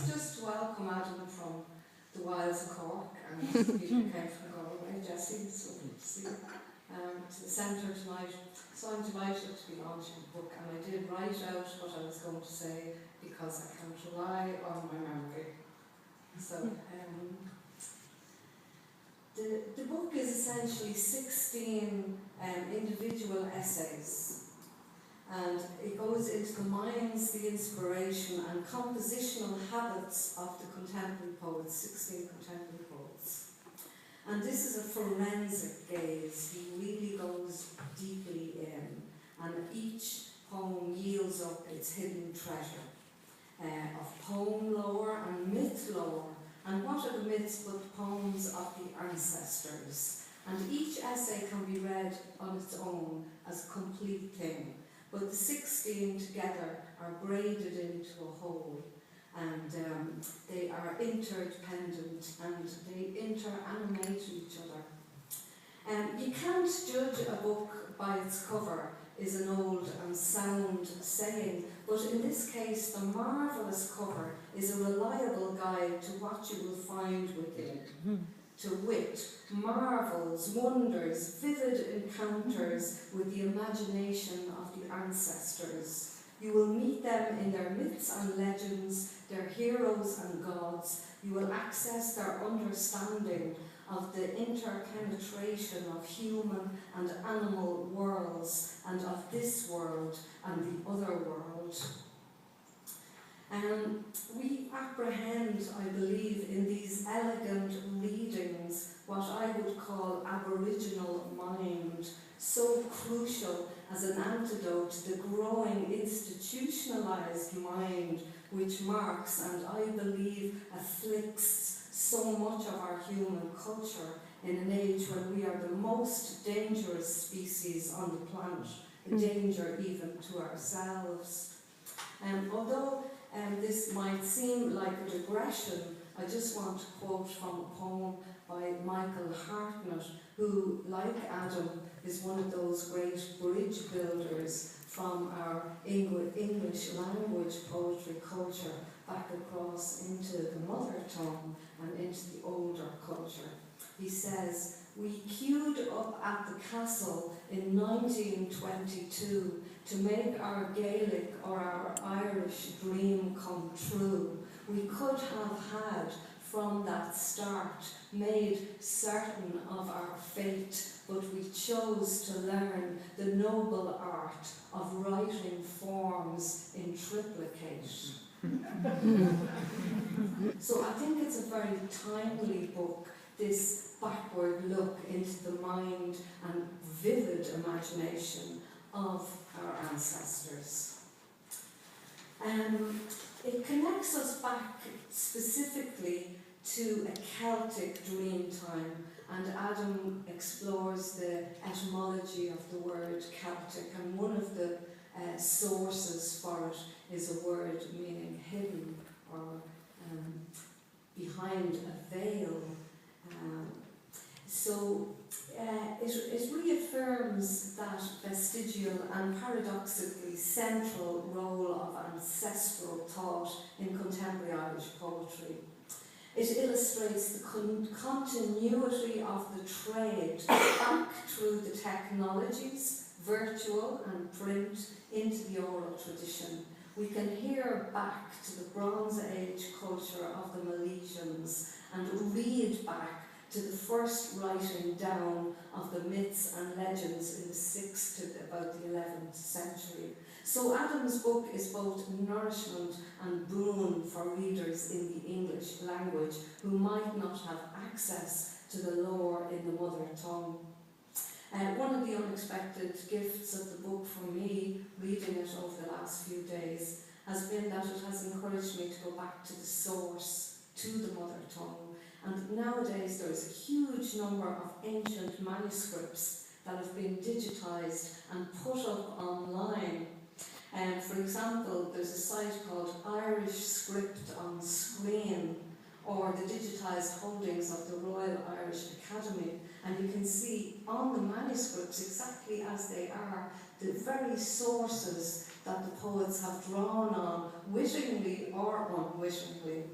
just welcome Adam from the wilds of Cork, and he came from Galway, Jesse, it's lovely to see you, to the centre tonight. So I'm delighted to be launching the book, and I did write out what I was going to say because I can't rely on my memory. So the book is essentially 16 individual essays. And it goes into the minds, the inspiration and compositional habits of the contemporary poets, 16 contemporary poets. And this is a forensic gaze. He really goes deeply in, and each poem yields up its hidden treasure of poem lore and myth lore. And what are the myths but the poems of the ancestors? And each essay can be read on its own as a complete thing. But the 16 together are braided into a whole, and they are interdependent and they interanimate each other. You can't judge a book by its cover is an old and sound saying, but in this case the marvellous cover is a reliable guide to what you will find within. To wit, marvels, wonders, vivid encounters with the imagination of the ancestors. You will meet them in their myths and legends, their heroes and gods. You will access their understanding of the interpenetration of human and animal worlds, and of this world and the other world. We apprehend, I believe, in these elegant readings what I would call aboriginal mind, so crucial as an antidote to the growing institutionalized mind which marks and I believe afflicts so much of our human culture in an age when we are the most dangerous species on the planet, a danger even to ourselves. Although this might seem like a digression, I just want to quote from a poem by Michael Hartnett, who, like Adam, is one of those great bridge builders from our English language poetry culture back across into the mother tongue and into the older culture. He says, "We queued up at the castle in 1922 to make our Gaelic or our Irish dream come true. We could have had from that start made certain of our fate, but we chose to learn the noble art of writing forms in triplicate." So I think it's a very timely book, this backward look into the mind and vivid imagination of our ancestors. It connects us back specifically to a Celtic dream time, and Adam explores the etymology of the word Celtic, and one of the sources for it is a word meaning hidden or behind a veil. It reaffirms that vestigial and paradoxically central role of ancestral thought in contemporary Irish poetry. It illustrates the continuity of the trade back through the technologies, virtual and print, into the oral tradition. We can hear back to the Bronze Age culture of the Milesians and read back to the first writing down of the myths and legends in the 6th to about the 11th century. So Adam's book is both nourishment and boon for readers in the English language who might not have access to the lore in the mother tongue. One of the unexpected gifts of the book for me, reading it over the last few days, has been that it has encouraged me to go back to the source, to the mother tongue. And nowadays there is a huge number of ancient manuscripts that have been digitised and put up online. For example, there's a site called Irish Script on Screen, or the digitised holdings of the Royal Irish Academy, and you can see on the manuscripts exactly as they are the very sources that the poets have drawn on, wittingly or unwittingly.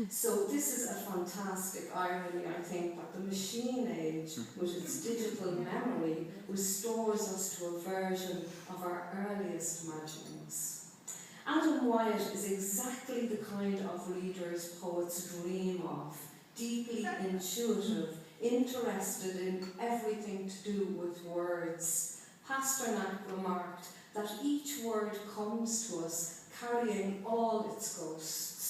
So this is a fantastic irony, I think, that the machine age, with its digital memory, restores us to a version of our earliest imaginings. Adam Wyeth is exactly the kind of readers poets dream of, deeply intuitive, interested in everything to do with words. Pasternak remarked that each word comes to us carrying all its ghosts.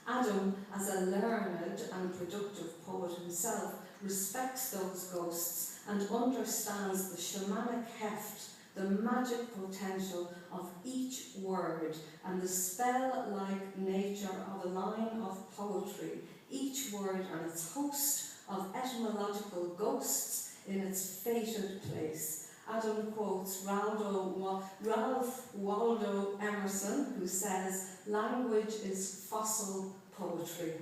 Adam, as a learned and productive poet himself, respects those ghosts and understands the shamanic heft, the magic potential of each word, and the spell-like nature of a line of poetry, each word and its host of etymological ghosts in its fated place. Adam quotes Ralph Waldo Emerson, who says, "Language is fossil poetry."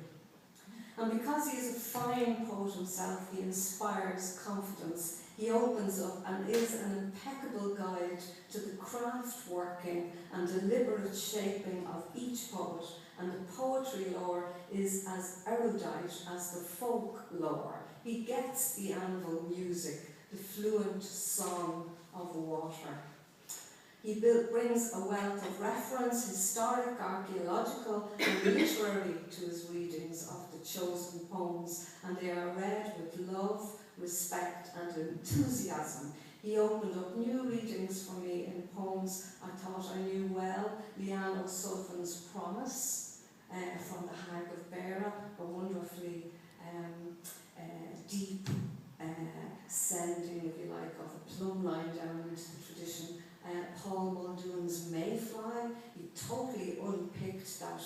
And because he is a fine poet himself, he inspires confidence. He opens up and is an impeccable guide to the craft working and deliberate shaping of each poet, and the poetry lore is as erudite as the folk lore. He gets the anvil music, the fluent song of water. He brings a wealth of reference, historic, archaeological, and literary to his readings of the chosen poems, and they are read with love, respect, and enthusiasm. He opened up new readings for me in poems I thought I knew well. Leanne O'Sullivan's Promise from The Hag of Beara, a wonderfully deep sending, if you like, of a plumb line down into the tradition. Paul Muldoon's Mayfly, he totally unpicked that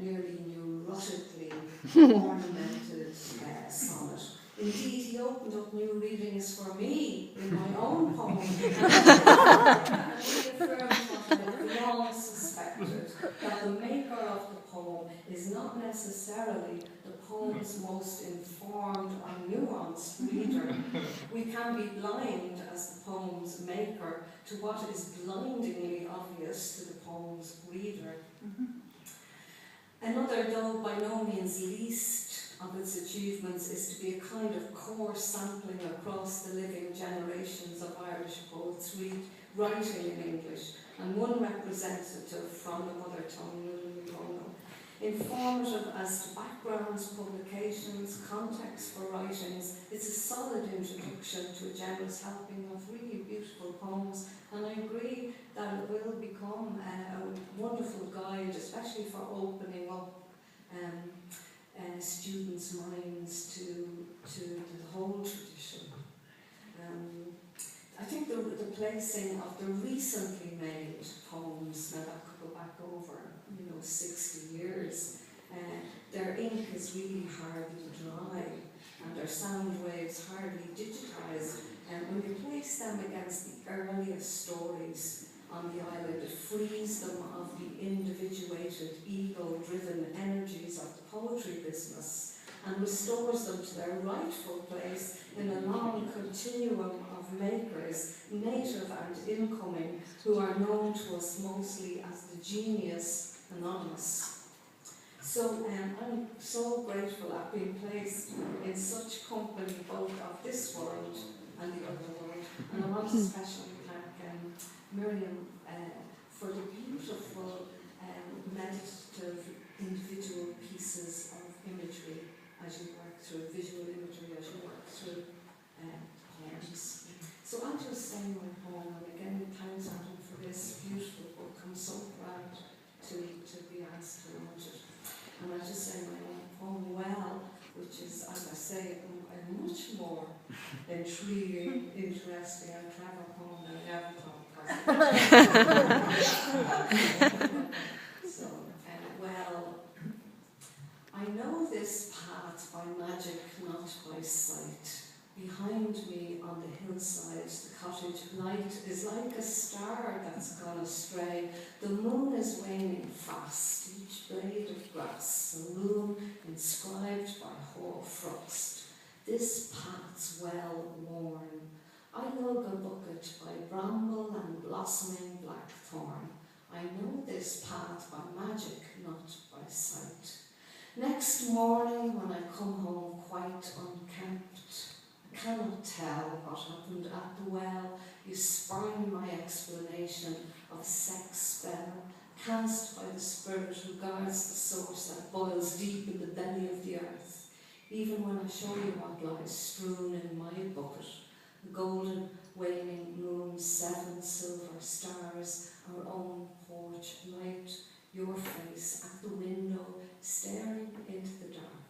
nearly neurotically ornamented sonnet. Indeed, he opened up new readings for me in my own poem, and reaffirmed what I had long suspected, that the maker of the poem is not necessarily the poem's most informed or nuanced reader. We can be blind as the poem's maker to what is blindingly obvious to the poem's reader. Another, though by no means least of its achievements, is to be a kind of core sampling across the living generations of Irish poets writing in English, and one representative from the mother tongue, informative as to backgrounds, publications, context for writings. It's a solid introduction to a generous helping of really beautiful poems, and I agree that it will become a wonderful guide, especially for opening up students' minds to the whole tradition. I think the placing of the recently made poems, now that could go back over 60 years, their ink is really hardly dry and their sound waves hardly digitized, and when you place them against the earliest stories on the island, it frees them of the individuated, ego-driven energies of the poetry business and restores them to their rightful place in a long continuum of makers, native and incoming, who are known to us mostly as the genius anonymous. So I'm so grateful at being placed in such company, both of this world and the other world. And I want to especially thank Miriam for the beautiful meditative individual pieces of imagery as you work through visual imagery, as you work through poems. So I'll just say my poem, and again thanks Adam for this beautiful book. I'm so proud to be asked to launch it. And I'll just say my own poem, Well, which is, as I say, a much more intriguing, interesting and clever poem than I ever thought possible. So, well, I know this path by magic, not by sight. Behind me on the hillside, the cottage light is like a star that's gone astray. The moon is waning fast, each blade of grass, a loom inscribed by hoar frost. This path's well worn. I lug a bucket by bramble and blossoming blackthorn. I know this path by magic, not by sight. Next next morning when I come home quite unkempt, I cannot tell what happened at the well. You spurn my explanation of a sex spell cast by the spirit who guards the source that boils deep in the belly of the earth. Even when I show you what lies strewn in my bucket, the golden waning moon, 7 silver stars, our own porch light, your face at the window, staring into the dark.